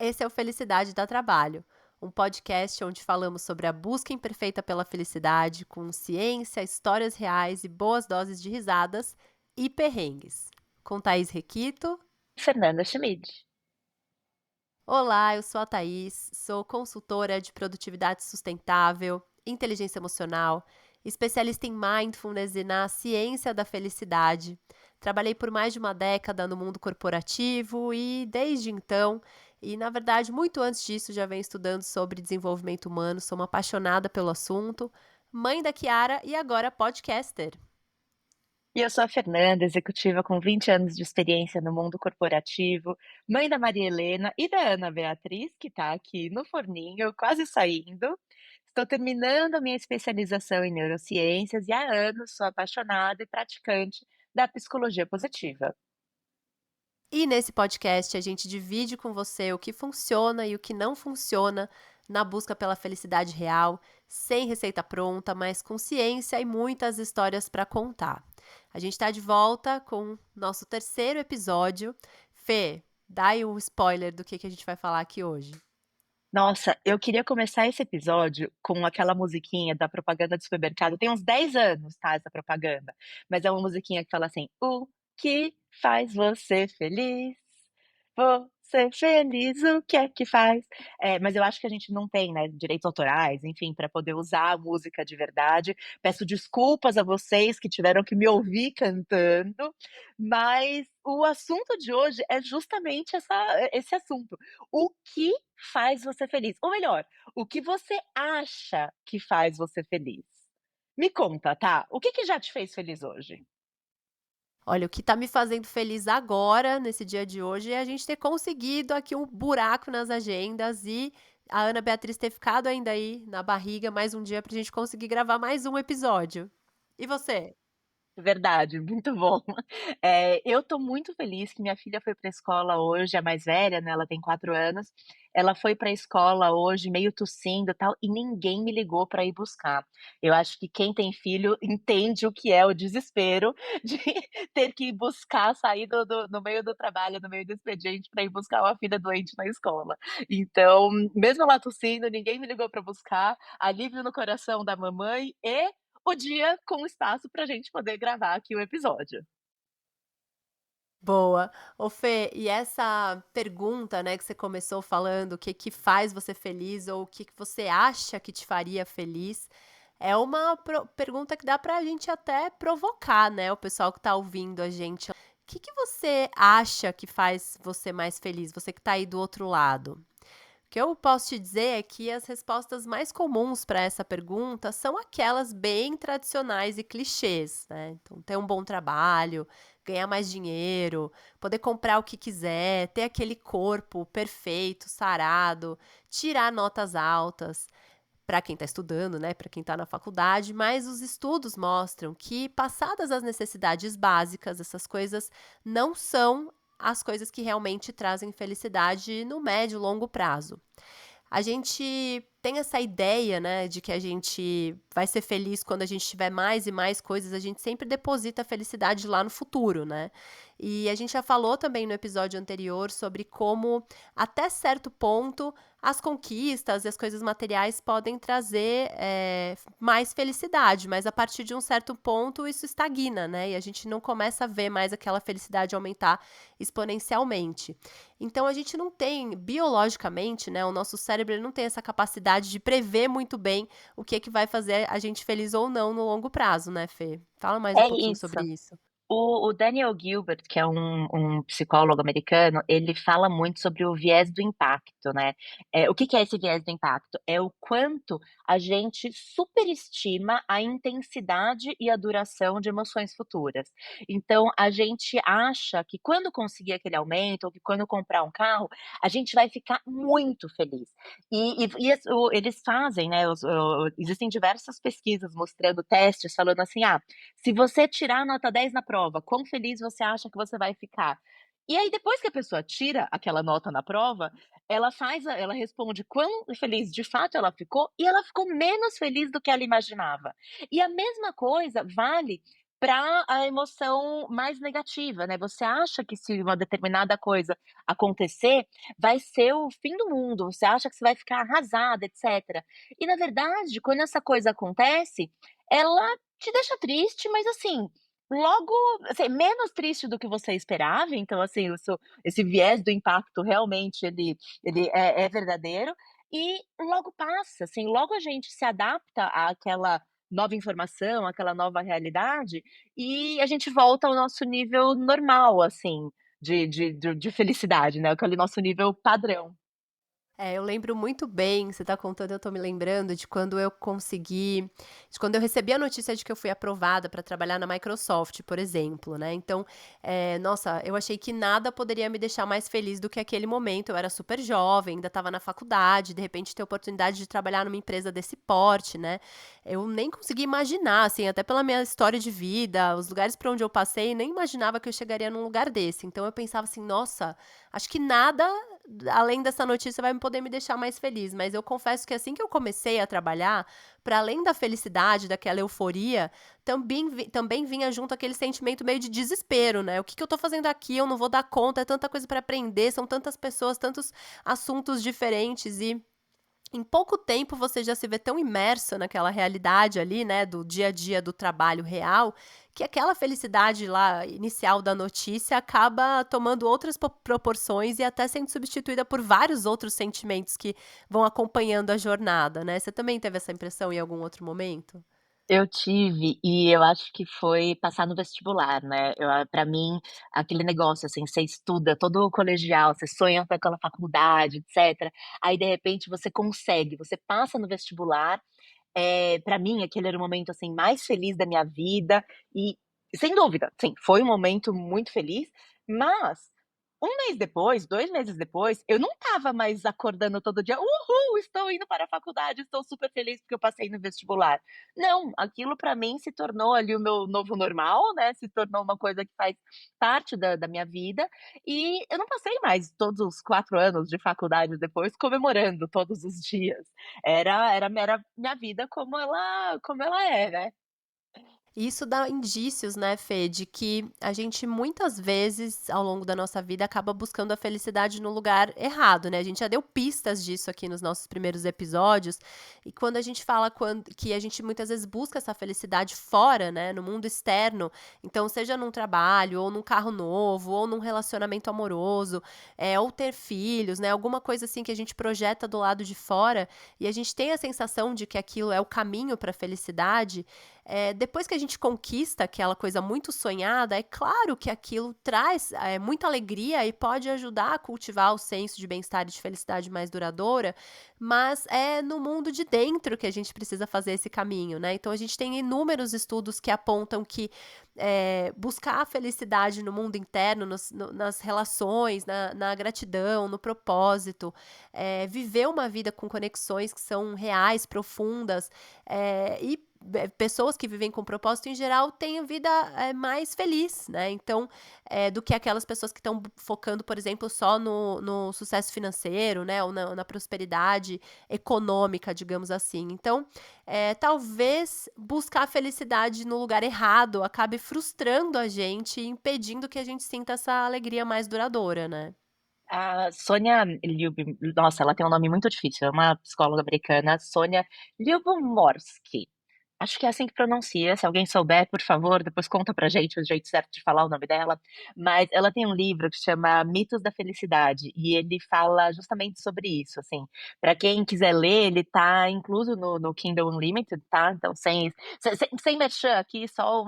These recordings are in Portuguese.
Esse é o Felicidade dá Trabalho, um podcast onde falamos sobre a busca imperfeita pela felicidade, com ciência, histórias reais e boas doses de risadas e perrengues. Com Thaís Requito. Fernanda Schmid. Olá, eu sou a Thaís, sou consultora de produtividade sustentável, inteligência emocional, especialista em mindfulness e na ciência da felicidade. Trabalhei por mais de uma década no mundo corporativo e, desde então, e na verdade muito antes disso, já venho estudando sobre desenvolvimento humano, sou uma apaixonada pelo assunto, mãe da Kiara e agora podcaster. E eu sou a Fernanda, executiva com 20 anos de experiência no mundo corporativo, mãe da Maria Helena e da Ana Beatriz, que está aqui no forninho, quase saindo. Estou terminando a minha especialização em neurociências e há anos sou apaixonada e praticante da psicologia positiva. E nesse podcast a gente divide com você o que funciona e o que não funciona na busca pela felicidade real, sem receita pronta, mas com ciência e muitas histórias para contar. A gente está de volta com nosso terceiro episódio. Fê, dá aí um spoiler do que a gente vai falar aqui hoje. Nossa, eu queria começar esse episódio com aquela musiquinha da propaganda do supermercado. Tem uns 10 anos, tá, essa propaganda, mas é uma musiquinha que fala assim: "O que faz você feliz? Você feliz, o que é que faz?". Mas eu acho que a gente não tem, né, direitos autorais, enfim, para poder usar a música de verdade. Peço desculpas a vocês que tiveram que me ouvir cantando, mas o assunto de hoje é justamente esse assunto. O que faz você feliz? Ou melhor, o que você acha que faz você feliz? Me conta, tá? O que já te fez feliz hoje? Olha, o que está me fazendo feliz agora, nesse dia de hoje, é a gente ter conseguido aqui um buraco nas agendas e a Ana Beatriz ter ficado ainda aí na barriga mais um dia para a gente conseguir gravar mais um episódio. E você? Verdade, muito bom. Eu tô muito feliz que minha filha foi pra escola hoje, a mais velha, né, ela tem 4 anos. Ela foi pra escola hoje meio tossindo, e tal, e ninguém me ligou pra ir buscar. Eu acho que quem tem filho entende o que é o desespero de ter que ir buscar, sair do no meio do trabalho, no meio do expediente pra ir buscar uma filha doente na escola. Então, mesmo ela tossindo, ninguém me ligou pra buscar, alívio no coração da mamãe e o dia com espaço para a gente poder gravar aqui o episódio. Boa. Ô Fê, e essa pergunta, né, que você começou falando, o que que faz você feliz ou o que que você acha que te faria feliz, é uma pergunta que dá pra gente até provocar, né, o pessoal que tá ouvindo a gente. O que que você acha que faz você mais feliz? Você que tá aí do outro lado. O que eu posso te dizer é que as respostas mais comuns para essa pergunta são aquelas bem tradicionais e clichês, né? Então, ter um bom trabalho, ganhar mais dinheiro, poder comprar o que quiser, ter aquele corpo perfeito, sarado, tirar notas altas. Para quem está estudando, né, para quem está na faculdade, mas os estudos mostram que, passadas as necessidades básicas, essas coisas não são as coisas que realmente trazem felicidade no médio e longo prazo. A gente tem essa ideia, né, de que a gente vai ser feliz quando a gente tiver mais e mais coisas, a gente sempre deposita a felicidade lá no futuro, né? E a gente já falou também no episódio anterior sobre como, até certo ponto, as conquistas e as coisas materiais podem trazer mais felicidade, mas a partir de um certo ponto isso estagna, né? E a gente não começa a ver mais aquela felicidade aumentar exponencialmente. Então a gente não tem, biologicamente, né, o nosso cérebro ele não tem essa capacidade de prever muito bem o que é que vai fazer a gente feliz ou não no longo prazo, né, Fê? Fala mais um É pouquinho isso. sobre isso. O Daniel Gilbert, que é um psicólogo americano, ele fala muito sobre o viés do impacto, né. O que que é esse viés do impacto? É o quanto a gente superestima a intensidade e a duração de emoções futuras. Então, a gente acha que quando conseguir aquele aumento ou que quando comprar um carro, a gente vai ficar muito feliz. Eles fazem, né, existem diversas pesquisas mostrando testes falando assim: "Ah, se você tirar nota 10 na prova, quão feliz você acha que você vai ficar?". E aí depois que a pessoa tira aquela nota na prova, ela responde quão feliz de fato ela ficou, e ela ficou menos feliz do que ela imaginava. E a mesma coisa vale para a emoção mais negativa, né. Você acha que se uma determinada coisa acontecer, vai ser o fim do mundo, você acha que você vai ficar arrasada, etcétera. E na verdade, quando essa coisa acontece, ela te deixa triste, mas assim, logo assim, menos triste do que você esperava, então assim, esse viés do impacto realmente ele é verdadeiro, e logo passa, assim, logo a gente se adapta àquela nova informação, àquela nova realidade, e a gente volta ao nosso nível normal, assim, de felicidade, né, aquele nosso nível padrão. É, eu lembro muito bem, você tá contando, eu tô me lembrando de quando eu recebi a notícia de que eu fui aprovada para trabalhar na Microsoft, por exemplo, né. Então, nossa, eu achei que nada poderia me deixar mais feliz do que aquele momento. Eu era super jovem, ainda estava na faculdade, de repente ter a oportunidade de trabalhar numa empresa desse porte, né. Eu nem consegui imaginar, assim, até pela minha história de vida, os lugares para onde eu passei, nem imaginava que eu chegaria num lugar desse. Então eu pensava assim: "Nossa, acho que nada além dessa notícia vai poder me deixar mais feliz", mas eu confesso que assim que eu comecei a trabalhar, para além da felicidade, daquela euforia, também vinha junto aquele sentimento meio de desespero, né, "O que que eu tô fazendo aqui? Eu não vou dar conta, é tanta coisa para aprender, são tantas pessoas, tantos assuntos diferentes", e em pouco tempo você já se vê tão imerso naquela realidade ali, né, do dia a dia do trabalho real, que aquela felicidade lá inicial da notícia acaba tomando outras proporções e até sendo substituída por vários outros sentimentos que vão acompanhando a jornada, né. Você também teve essa impressão em algum outro momento? Eu tive, e eu acho que foi passar no vestibular, né, pra mim, aquele negócio, assim, você estuda todo o colegial, você sonha com aquela faculdade, etcétera, aí de repente você consegue, você passa no vestibular, pra mim aquele era o momento, assim, mais feliz da minha vida e, sem dúvida, sim, foi um momento muito feliz, mas 1 mês depois, 2 meses depois, eu não estava mais acordando todo dia: "Uhul, estou indo para a faculdade, estou super feliz porque eu passei no vestibular". Não, aquilo pra mim se tornou ali o meu novo normal, né, se tornou uma coisa que faz parte da minha vida, e eu não passei mais todos os 4 anos de faculdade depois comemorando todos os dias. Era minha vida como ela é, né. E isso dá indícios, né, Fê, de que a gente muitas vezes ao longo da nossa vida acaba buscando a felicidade no lugar errado, né? A gente já deu pistas disso aqui nos nossos primeiros episódios. E quando a gente fala que a gente muitas vezes busca essa felicidade fora, né, no mundo externo, então seja num trabalho, ou num carro novo, ou num relacionamento amoroso, ou ter filhos, né? Alguma coisa assim que a gente projeta do lado de fora e a gente tem a sensação de que aquilo é o caminho para a felicidade. Depois que a gente conquista aquela coisa muito sonhada, é claro que aquilo traz, muita alegria e pode ajudar a cultivar o senso de bem-estar e de felicidade mais duradoura, mas é no mundo de dentro que a gente precisa fazer esse caminho, né. Então a gente tem inúmeros estudos que apontam que, buscar a felicidade no mundo interno, nas relações, na gratidão, no propósito, viver uma vida com conexões que são reais, profundas, e pessoas que vivem com propósito, em geral, têm a vida, mais feliz, né, então, do que aquelas pessoas que estão focando, por exemplo, só no sucesso financeiro, né, ou na prosperidade econômica, digamos assim. Então, talvez buscar a felicidade no lugar errado acabe frustrando a gente e impedindo que a gente sinta essa alegria mais duradoura, né. A Sonia Lyub nossa, ela tem um nome muito difícil, é uma psicóloga americana, Sonia Lyubomirsky. Acho que é assim que pronuncia, se alguém souber, por favor, depois conta pra gente o jeito certo de falar o nome dela, mas ela tem um livro que chama Mitos da Felicidade, e ele fala justamente sobre isso, assim, pra quem quiser ler, ele tá incluso no Kindle Unlimited, tá, então sem merchan aqui, só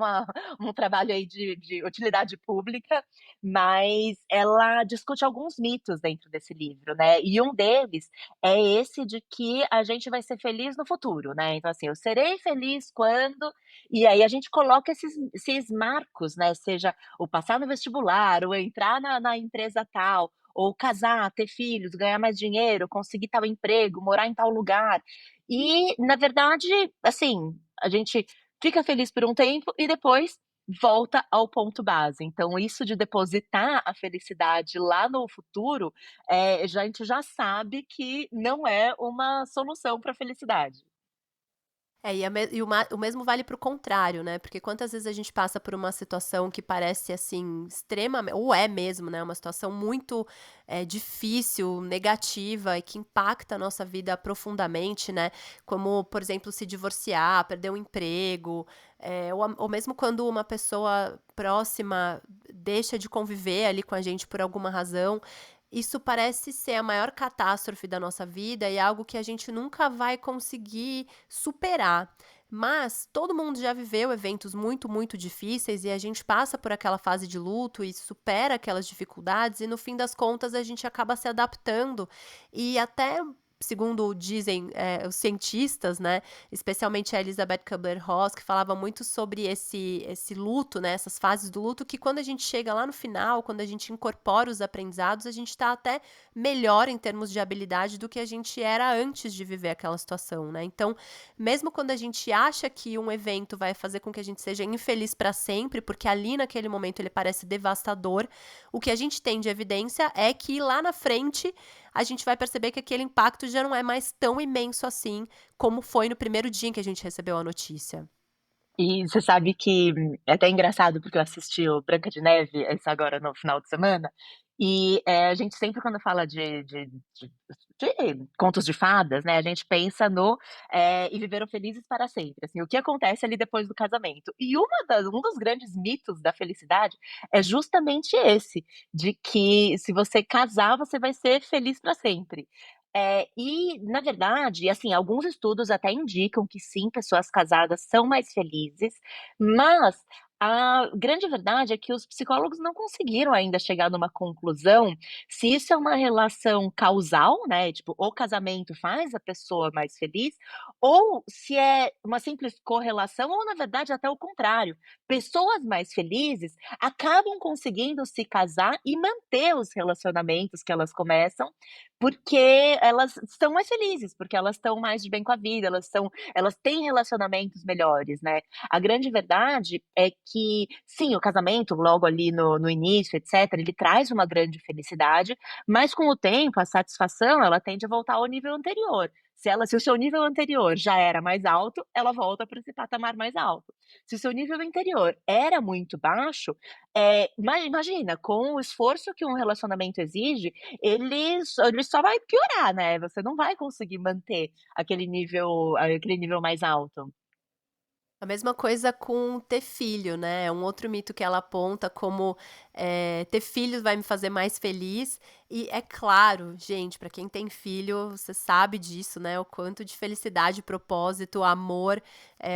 um trabalho aí de utilidade pública, mas ela discute alguns mitos dentro desse livro, né, e um deles é esse de que a gente vai ser feliz no futuro, né, então assim, eu serei feliz quando e aí a gente coloca esses marcos, né, seja o passar no vestibular, ou entrar na empresa tal, ou casar, ter filhos, ganhar mais dinheiro, conseguir tal emprego, morar em tal lugar. E, na verdade, assim, a gente fica feliz por um tempo e depois volta ao ponto base. Então isso de depositar a felicidade lá no futuro, a gente já sabe que não é uma solução para a felicidade. E o mesmo vale para o contrário, né, porque quantas vezes a gente passa por uma situação que parece, assim, extremamente ou é mesmo, né, uma situação muito, difícil, negativa e que impacta a nossa vida profundamente, né, como, por exemplo, se divorciar, perder um emprego, ou mesmo quando uma pessoa próxima deixa de conviver ali com a gente por alguma razão, isso parece ser a maior catástrofe da nossa vida e algo que a gente nunca vai conseguir superar. Mas todo mundo já viveu eventos muito, muito difíceis e a gente passa por aquela fase de luto e supera aquelas dificuldades e no fim das contas a gente acaba se adaptando e até, segundo dizem, os cientistas, né, especialmente a Elizabeth Kubler-Ross, que falava muito sobre esse luto, né, essas fases do luto, que quando a gente chega lá no final, quando a gente incorpora os aprendizados, a gente está até melhor em termos de habilidade do que a gente era antes de viver aquela situação, né. Então, mesmo quando a gente acha que um evento vai fazer com que a gente seja infeliz para sempre, porque ali naquele momento ele parece devastador, o que a gente tem de evidência é que lá na frente a gente vai perceber que aquele impacto já não é mais tão imenso assim, como foi no primeiro dia em que a gente recebeu a notícia. E você sabe que é até engraçado, porque eu assisti o Branca de Neve, esse agora no final de semana, e, a gente sempre quando fala de contos de fadas, né, a gente pensa no, "E viveram felizes para sempre", assim, o que acontece ali depois do casamento. E um dos grandes mitos da felicidade é justamente esse, de que se você casar, você vai ser feliz para sempre. E na verdade, assim, alguns estudos até indicam que sim, pessoas casadas são mais felizes, mas a grande verdade é que os psicólogos não conseguiram ainda chegar numa conclusão se isso é uma relação causal, né, tipo, o casamento faz a pessoa mais feliz, ou se é uma simples correlação, ou na verdade até o contrário. Pessoas mais felizes acabam conseguindo se casar e manter os relacionamentos que elas começam, porque elas estão mais felizes, porque elas estão mais de bem com a vida, elas têm relacionamentos melhores, né. A grande verdade é que, sim, o casamento logo ali no início, etcétera, ele traz uma grande felicidade, mas com o tempo a satisfação ela tende a voltar ao nível anterior. Se o seu nível anterior já era mais alto, ela volta para esse patamar mais alto. Se o seu nível anterior era muito baixo, imagina, com o esforço que um relacionamento exige, ele só vai piorar, né, você não vai conseguir manter aquele nível mais alto. A mesma coisa com ter filho, né, é um outro mito que ela aponta como, ter filhos vai me fazer mais feliz, e é claro, gente, para quem tem filho, você sabe disso, né, o quanto de felicidade, propósito, amor,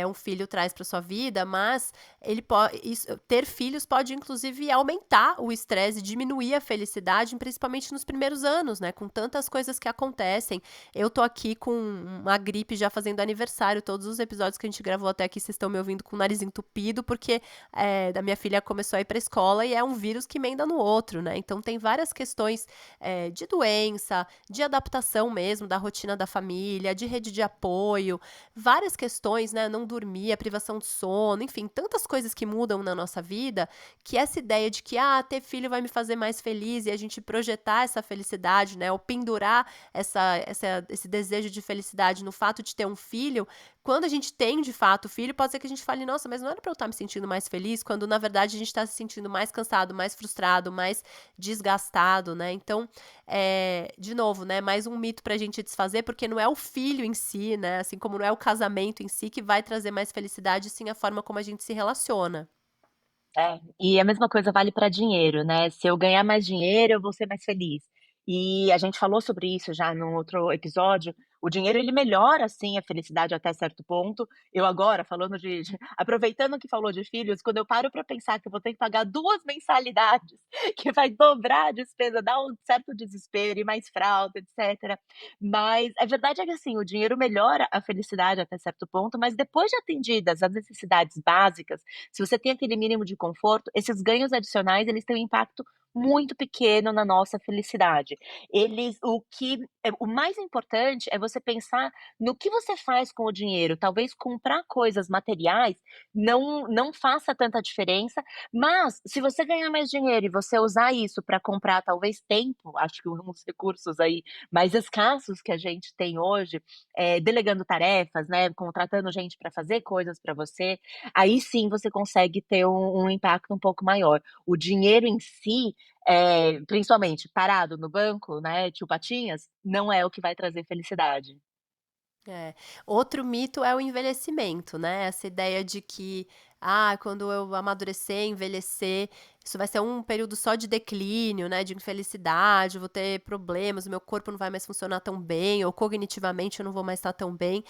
um filho traz para sua vida, mas ele pode ter filhos pode inclusive aumentar o estresse, diminuir a felicidade, principalmente nos primeiros anos, né, com tantas coisas que acontecem. Eu tô aqui com uma gripe já fazendo aniversário, todos os episódios que a gente gravou até aqui, vocês estão me ouvindo com o nariz entupido, porque, da minha filha começou a ir pra escola e é um vírus que emenda no outro, né. Então tem várias questões, de doença, de adaptação mesmo da rotina da família, de rede de apoio, várias questões, né, não dormir, a privação de sono, enfim, tantas coisas que mudam na nossa vida, que essa ideia de que: "Ah, ter filho vai me fazer mais feliz", e a gente projetar essa felicidade, né, ou pendurar esse desejo de felicidade no fato de ter um filho, quando a gente tem de fato filho, pode ser que a gente fale: "Nossa, mas não era pra eu estar me sentindo mais feliz", quando na verdade a gente tá se sentindo mais cansado, mais frustrado, mais desgastado, né. Então, de novo, né, mais um mito pra gente desfazer, porque não é o filho em si, né, assim como não é o casamento em si que vai trazer mais felicidade, sim a forma como a gente se relaciona. É, e a mesma coisa vale para dinheiro, né, se eu ganhar mais dinheiro, eu vou ser mais feliz. E a gente falou sobre isso já num outro episódio, o dinheiro ele melhora sim a felicidade até certo ponto. Eu agora falando aproveitando que falou de filhos, quando eu paro para pensar que eu vou ter que pagar 2 mensalidades, que vai dobrar a despesa, dá um certo desespero e mais fralda, etcétera. Mas a verdade é que, assim, o dinheiro melhora a felicidade até certo ponto, mas depois de atendidas as necessidades básicas, se você tem aquele mínimo de conforto, esses ganhos adicionais, eles têm um impacto muito pequeno na nossa felicidade. O mais importante é você pensar no que você faz com o dinheiro. Talvez comprar coisas materiais não faça tanta diferença, mas se você ganhar mais dinheiro e você usar isso para comprar talvez tempo, acho que uns recursos aí mais escassos que a gente tem hoje, delegando tarefas, né, contratando gente para fazer coisas para você, aí sim você consegue ter um impacto um pouco maior. O dinheiro em si, principalmente parado no banco, né, tio Patinhas, não é o que vai trazer felicidade. É. Outro mito é o envelhecimento, né, essa ideia de que, quando eu amadurecer, envelhecer, isso vai ser um período só de declínio, né, de infelicidade, eu vou ter problemas, o meu corpo não vai mais funcionar tão bem, ou cognitivamente eu não vou mais estar tão bem.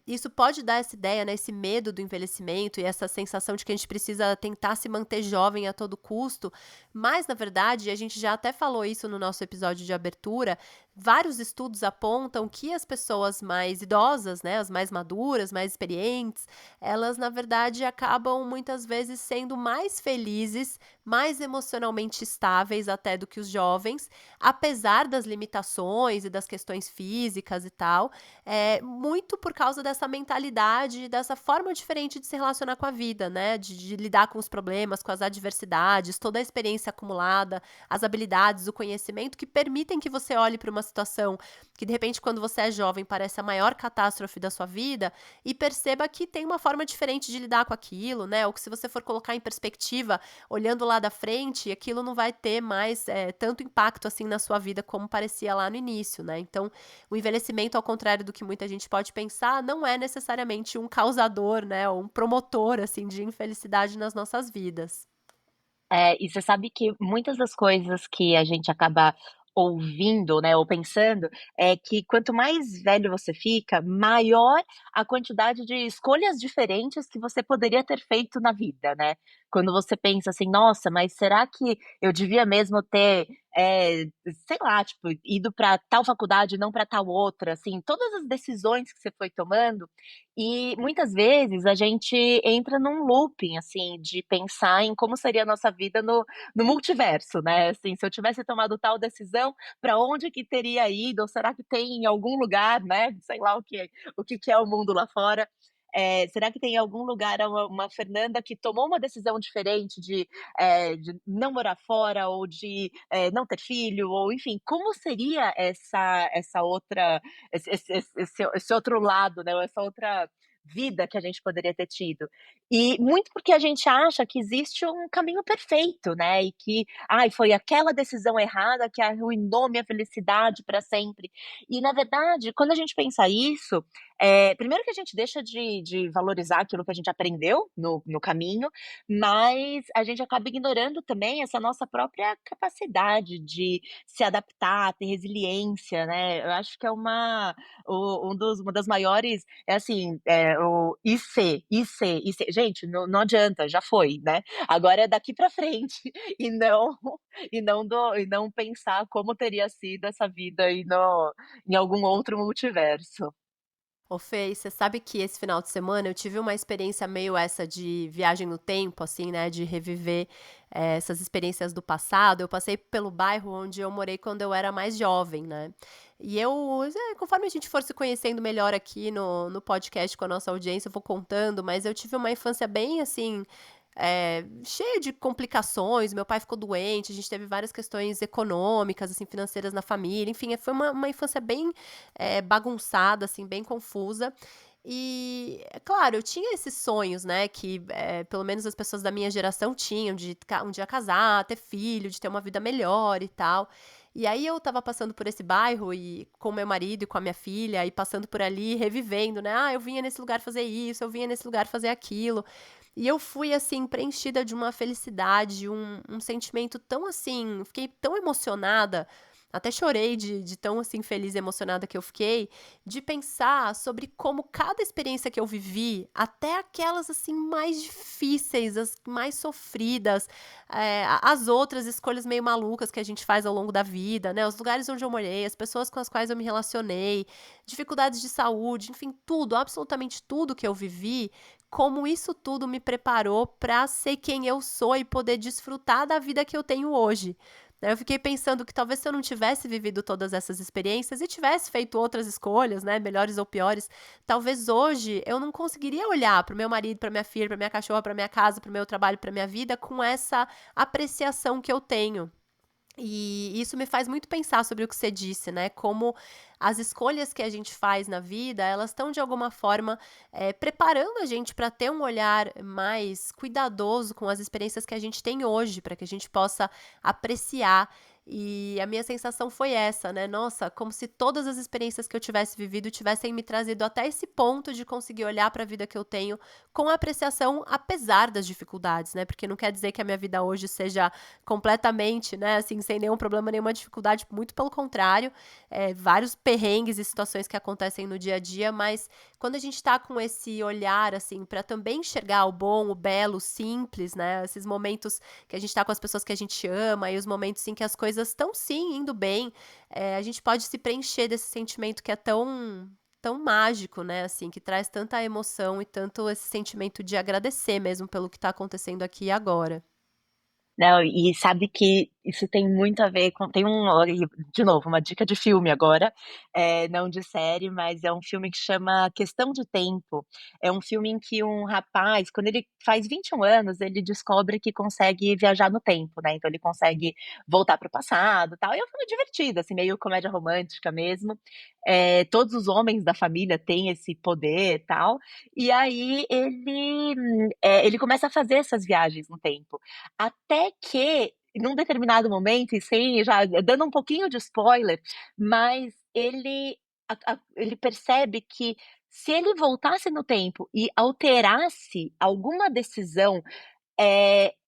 Isso pode dar essa ideia, né, esse medo do envelhecimento e essa sensação de que a gente precisa tentar se manter jovem a todo custo, mas na verdade, a gente já até falou isso no nosso episódio de abertura, vários estudos apontam que as pessoas mais idosas, né, as mais maduras, mais experientes, elas na verdade acabam muitas vezes sendo mais felizes, mais emocionalmente estáveis até do que os jovens, apesar das limitações e das questões físicas e tal, muito por causa dessa mentalidade, dessa forma diferente de se relacionar com a vida, né, de lidar com os problemas, com as adversidades, toda a experiência acumulada, as habilidades, o conhecimento que permitem que você olhe para uma situação que de repente quando você é jovem parece a maior catástrofe da sua vida e perceba que tem uma forma diferente de lidar com aquilo, né? Ou que se você for colocar em perspectiva, olhando lá da frente, aquilo não vai ter mais tanto impacto assim na sua vida como parecia lá no início, né? Então, o envelhecimento, ao contrário do que muita gente pode pensar, não é necessariamente um causador, né? Ou um promotor assim de infelicidade nas nossas vidas. E você sabe que muitas das coisas que a gente acaba ouvindo, né, ou pensando, é que quanto mais velho você fica, maior a quantidade de escolhas diferentes que você poderia ter feito na vida, né. Quando você pensa assim: "Nossa, mas será que eu devia mesmo ter, sei lá, tipo, ido para tal faculdade e não para tal outra", assim, todas as decisões que você foi tomando, e muitas vezes a gente entra num looping, assim, de pensar em como seria a nossa vida no multiverso, né, assim, se eu tivesse tomado tal decisão, para onde que teria ido, ou será que tem em algum lugar, né, sei lá o que é o mundo lá fora, será que tem em algum lugar uma Fernanda que tomou uma decisão diferente de não morar fora ou de, não ter filho ou enfim, como seria essa outra esse outro lado, né, ou essa outra vida que a gente poderia ter tido. E muito porque a gente acha que existe um caminho perfeito, né, e que, "Ai, foi aquela decisão errada que arruinou minha felicidade para sempre". E na verdade, quando a gente pensa isso, primeiro que a gente deixa de valorizar aquilo que a gente aprendeu no caminho, mas a gente acaba ignorando também essa nossa própria capacidade de se adaptar, ter resiliência, né. Eu acho que é uma das maiores é assim, o e ser. Gente, não adianta, já foi, né. Agora é daqui para frente e não pensar como teria sido essa vida aí no em algum outro multiverso. Ô Fê, você sabe que esse final de semana eu tive uma experiência meio essa de viagem no tempo, assim, né, de reviver, essas experiências do passado. Eu passei pelo bairro onde eu morei quando eu era mais jovem, né. E conforme a gente for se conhecendo melhor aqui no podcast com a nossa audiência, eu vou contando, mas eu tive uma infância bem, assim, cheia de complicações. Meu pai ficou doente, a gente teve várias questões econômicas, assim, financeiras na família, enfim, foi uma infância bem bagunçada, assim, bem confusa. E, é claro, eu tinha esses sonhos, né, que, pelo menos as pessoas da minha geração tinham, de um dia casar, ter filho, de ter uma vida melhor e tal. E aí eu estava passando por esse bairro e com meu marido e com a minha filha, e passando por ali, revivendo, né, eu vinha nesse lugar fazer isso, eu vinha nesse lugar fazer aquilo. E eu fui, assim, preenchida de uma felicidade, um sentimento tão, assim, fiquei tão emocionada, até chorei de tão, assim, feliz e emocionada que eu fiquei, de pensar sobre como cada experiência que eu vivi, até aquelas, assim, mais difíceis, as mais sofridas, as outras escolhas meio malucas que a gente faz ao longo da vida, né, os lugares onde eu morei, as pessoas com as quais eu me relacionei, dificuldades de saúde, enfim, tudo, absolutamente tudo que eu vivi, como isso tudo me preparou para ser quem eu sou e poder desfrutar da vida que eu tenho hoje. Né, eu fiquei pensando que talvez se eu não tivesse vivido todas essas experiências e tivesse feito outras escolhas, né, melhores ou piores, talvez hoje eu não conseguiria olhar para o meu marido, para minha filha, para minha cachorra, para minha casa, para o meu trabalho, para minha vida com essa apreciação que eu tenho. E isso me faz muito pensar sobre o que você disse, né, como as escolhas que a gente faz na vida, elas estão de alguma forma, preparando a gente para ter um olhar mais cuidadoso com as experiências que a gente tem hoje, para que a gente possa apreciar. E a minha sensação foi essa, né, nossa, como se todas as experiências que eu tivesse vivido tivessem me trazido até esse ponto de conseguir olhar para a vida que eu tenho com apreciação, apesar das dificuldades, né, porque não quer dizer que a minha vida hoje seja completamente, né, assim, sem nenhum problema, nenhuma dificuldade, muito pelo contrário, vários perrengues e situações que acontecem no dia a dia, mas quando a gente tá com esse olhar, assim, para também enxergar o bom, o belo, o simples, né, esses momentos que a gente tá com as pessoas que a gente ama e os momentos em que as coisas estão sim indo bem, a gente pode se preencher desse sentimento que é tão mágico, né, assim, que traz tanta emoção e tanto esse sentimento de agradecer mesmo pelo que tá acontecendo aqui e agora. Não, e sabe que isso tem muito a ver com tem um olha, de novo, uma dica de filme agora, não de série, mas é um filme que chama Questão de Tempo. É um filme em que um rapaz, quando ele faz 21 anos, ele descobre que consegue viajar no tempo, né, então ele consegue voltar para o passado, tal, e é um filme divertido, assim, meio comédia romântica mesmo. Todos os homens da família têm esse poder, tal, e aí ele começa a fazer essas viagens no tempo. Até que, num determinado momento, e sem já dando um pouquinho de spoiler, mas ele percebe que se ele voltasse no tempo e alterasse alguma decisão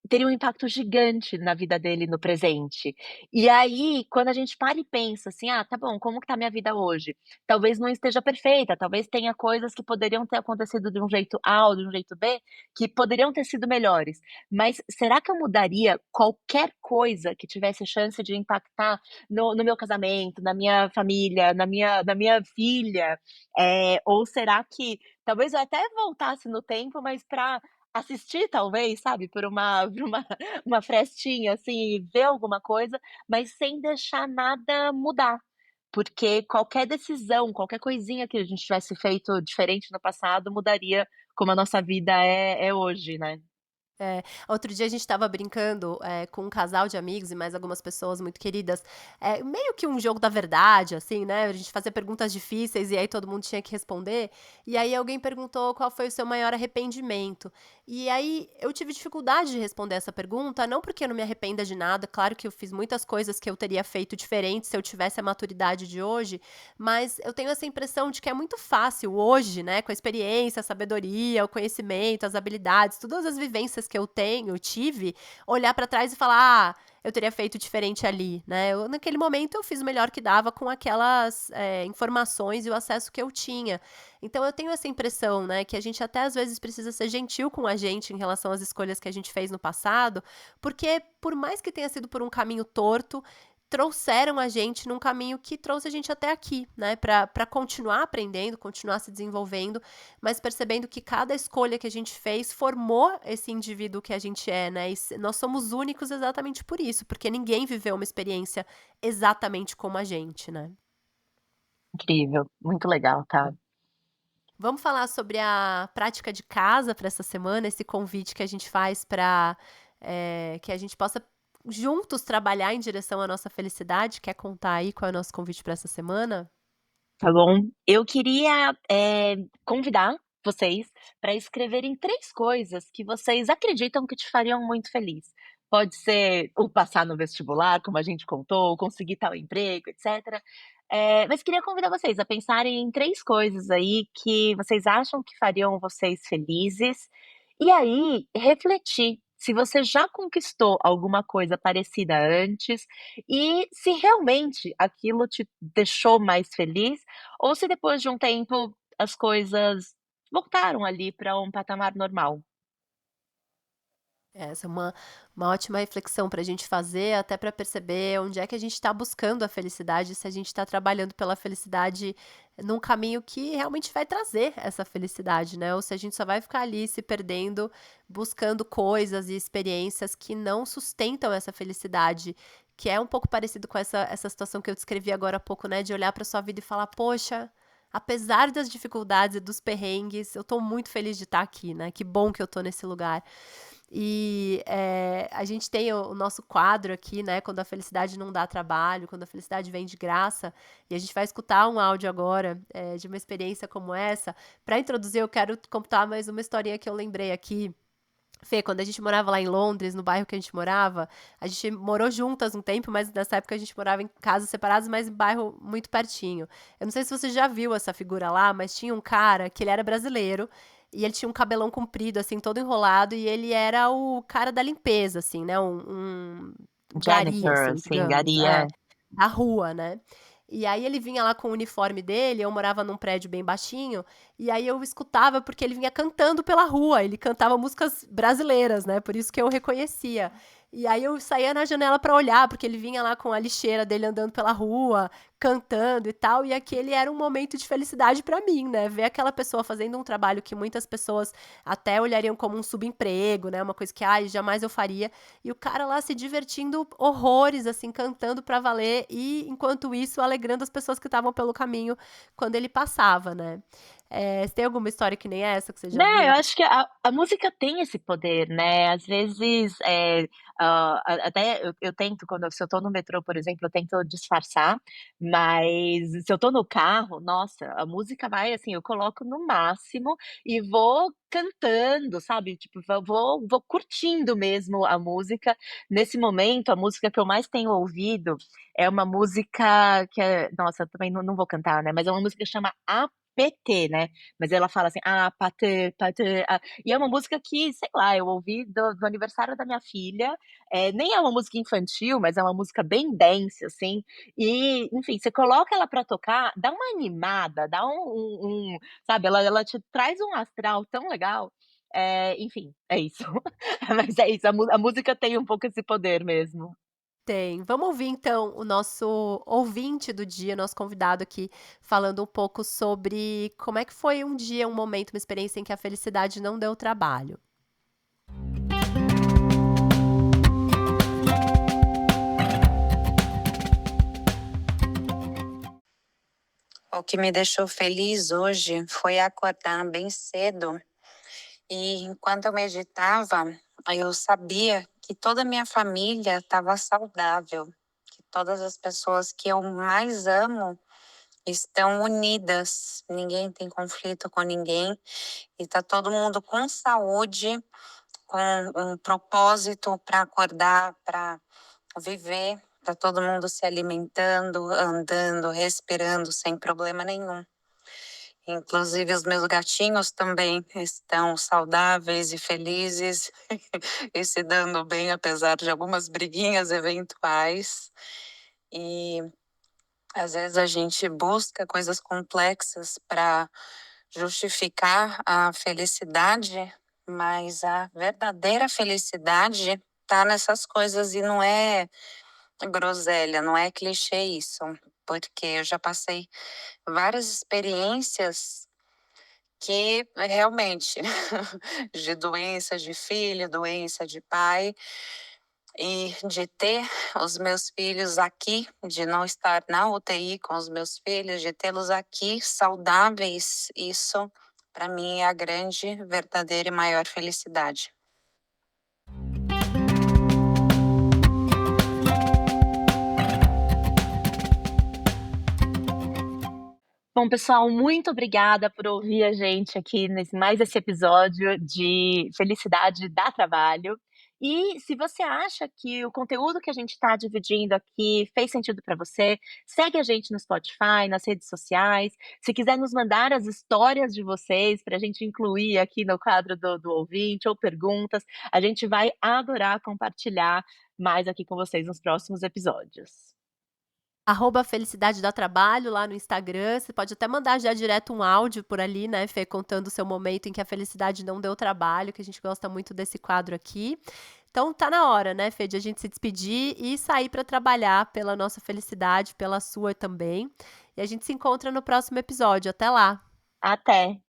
teria um impacto gigante na vida dele no presente. E aí, quando a gente para e pensa assim: "Ah, tá bom, como que tá minha vida hoje?". Talvez não esteja perfeita, talvez tenha coisas que poderiam ter acontecido de um jeito A ou de um jeito B, que poderiam ter sido melhores. Mas será que eu mudaria qualquer coisa que tivesse chance de impactar no meu casamento, na minha família, na minha filha? Ou será que talvez eu até voltasse no tempo, mas para assistir talvez, sabe, por uma frestinha, assim, e ver alguma coisa, mas sem deixar nada mudar, porque qualquer decisão, qualquer coisinha que a gente tivesse feito diferente no passado mudaria como a nossa vida é hoje, né. É, outro dia a gente estava brincando, com um casal de amigos e mais algumas pessoas muito queridas, meio que um jogo da verdade, assim, né, a gente fazia perguntas difíceis e aí todo mundo tinha que responder, e aí alguém perguntou qual foi o seu maior arrependimento. E aí eu tive dificuldade de responder essa pergunta, não porque eu não me arrependa de nada, claro que eu fiz muitas coisas que eu teria feito diferente se eu tivesse a maturidade de hoje, mas eu tenho essa impressão de que é muito fácil hoje, né, com a experiência, a sabedoria, o conhecimento, as habilidades, todas as vivências que eu tive, olhar pra trás e falar: "Ah, eu teria feito diferente ali", né. Eu naquele momento eu fiz o melhor que dava com aquelas, informações e o acesso que eu tinha. Então eu tenho essa impressão, né, que a gente até às vezes precisa ser gentil com a gente em relação às escolhas que a gente fez no passado, porque por mais que tenha sido por um caminho torto, trouxeram a gente num caminho que trouxe a gente até aqui, né, pra continuar aprendendo, continuar se desenvolvendo, mas percebendo que cada escolha que a gente fez formou esse indivíduo que a gente é, né, nós somos únicos exatamente por isso, porque ninguém viveu uma experiência exatamente como a gente, né. Incrível, muito legal, tá. Vamos falar sobre a prática de casa para essa semana, esse convite que a gente faz para que a gente possa juntos trabalhar em direção à nossa felicidade. Quer contar aí qual é o nosso convite para essa semana? Tá bom. Eu queria, convidar vocês para escreverem 3 coisas que vocês acreditam que te fariam muito feliz. Pode ser o passar no vestibular, como a gente contou, conseguir tal emprego, etcétera. Mas queria convidar vocês a pensarem em 3 coisas aí que vocês acham que fariam vocês felizes, e aí refletir se você já conquistou alguma coisa parecida antes, e se realmente aquilo te deixou mais feliz, ou se depois de um tempo as coisas voltaram ali para um patamar normal. Essa é uma ótima reflexão para a gente fazer, até para perceber onde é que a gente está buscando a felicidade, se a gente está trabalhando pela felicidade num caminho que realmente vai trazer essa felicidade, né? Ou se a gente só vai ficar ali se perdendo, buscando coisas e experiências que não sustentam essa felicidade, que é um pouco parecido com essa situação que eu descrevi agora há pouco, né? De olhar para sua vida e falar, poxa, apesar das dificuldades e dos perrengues, eu tô muito feliz de estar aqui, né? Que bom que eu tô nesse lugar. E a gente tem o nosso quadro aqui, né? Quando a felicidade não dá trabalho, quando a felicidade vem de graça. E a gente vai escutar um áudio agora de uma experiência como essa. Para introduzir, eu quero contar mais uma historinha que eu lembrei aqui. Fê, quando a gente morava lá em Londres, no bairro que a gente morava, a gente morou juntas um tempo, mas nessa época a gente morava em casas separadas, mas em bairro muito pertinho. Eu não sei se você já viu essa figura lá, mas tinha um cara que ele era brasileiro e ele tinha um cabelão comprido, assim, todo enrolado, e ele era o cara da limpeza, assim, né? Um gari, Janitor, assim, assim, digamos, Garia. da rua, né? E aí ele vinha lá com o uniforme dele, eu morava num prédio bem baixinho, e aí eu escutava porque ele vinha cantando pela rua, ele cantava músicas brasileiras, né? Por isso que eu reconhecia. E aí eu saía na janela para olhar, porque ele vinha lá com a lixeira dele andando pela rua, cantando e tal, e aquele era um momento de felicidade para mim, né? Ver aquela pessoa fazendo um trabalho que muitas pessoas até olhariam como um subemprego, né? Uma coisa que, ai, jamais eu faria. E o cara lá se divertindo horrores, assim, cantando pra valer e, enquanto isso, alegrando as pessoas que estavam pelo caminho quando ele passava, né? Você tem alguma história que nem essa que você já Né, eu viu? acho que a música tem esse poder, né, às vezes, a até eu tento se eu tô no metrô, por exemplo, eu tento disfarçar, mas se eu tô no carro, nossa, a música vai assim, eu coloco no máximo e vou cantando, sabe, tipo, vou curtindo mesmo a música. Nesse momento, a música que eu mais tenho ouvido é uma música que é nossa, também não vou cantar, né, mas é uma música que chama APT, né, mas ela fala assim: "Ah, patê, patê", e é uma música que, sei lá, eu ouvi do aniversário da minha filha, nem é uma música infantil, mas é uma música bem dance, assim, e, enfim, você coloca ela pra tocar, dá uma animada, dá sabe, ela te traz um astral tão legal, enfim, é isso. Mas é isso, a música tem um pouco esse poder mesmo. Tem. Vamos ouvir então o nosso ouvinte do dia, nosso convidado aqui, falando um pouco sobre como é que foi um dia, um momento, uma experiência em que a felicidade não deu trabalho. O que me deixou feliz hoje foi acordar bem cedo e enquanto eu meditava, eu sabia que toda a minha família estava saudável, que todas as pessoas que eu mais amo estão unidas, ninguém tem conflito com ninguém e tá todo mundo com saúde, com um propósito para acordar, para viver, tá todo mundo se alimentando, andando, respirando sem problema nenhum. Inclusive, os meus gatinhos também estão saudáveis e felizes e se dando bem, apesar de algumas briguinhas eventuais. E às vezes a gente busca coisas complexas para justificar a felicidade, mas a verdadeira felicidade está nessas coisas e não é groselha, não é clichê isso, porque eu já passei várias experiências que realmente de doença de filho, doença de pai, e de ter os meus filhos aqui, de não estar na UTI com os meus filhos, de tê-los aqui saudáveis, isso para mim é a grande, verdadeira e maior felicidade. Bom, pessoal, muito obrigada por ouvir a gente aqui nesse mais esse episódio de Felicidade dá Trabalho. E se você acha que o conteúdo que a gente está dividindo aqui fez sentido para você, segue a gente no Spotify, nas redes sociais. Se quiser nos mandar as histórias de vocês para a gente incluir aqui no quadro do ouvinte ou perguntas, a gente vai adorar compartilhar mais aqui com vocês nos próximos episódios. @Felicidade dá Trabalho lá no Instagram, você pode até mandar já direto um áudio por ali, né, Fê, contando o seu momento em que a felicidade não deu trabalho, que a gente gosta muito desse quadro aqui. Então tá na hora, né, Fê, de a gente se despedir e sair para trabalhar pela nossa felicidade, pela sua também. E a gente se encontra no próximo episódio. Até lá. Até.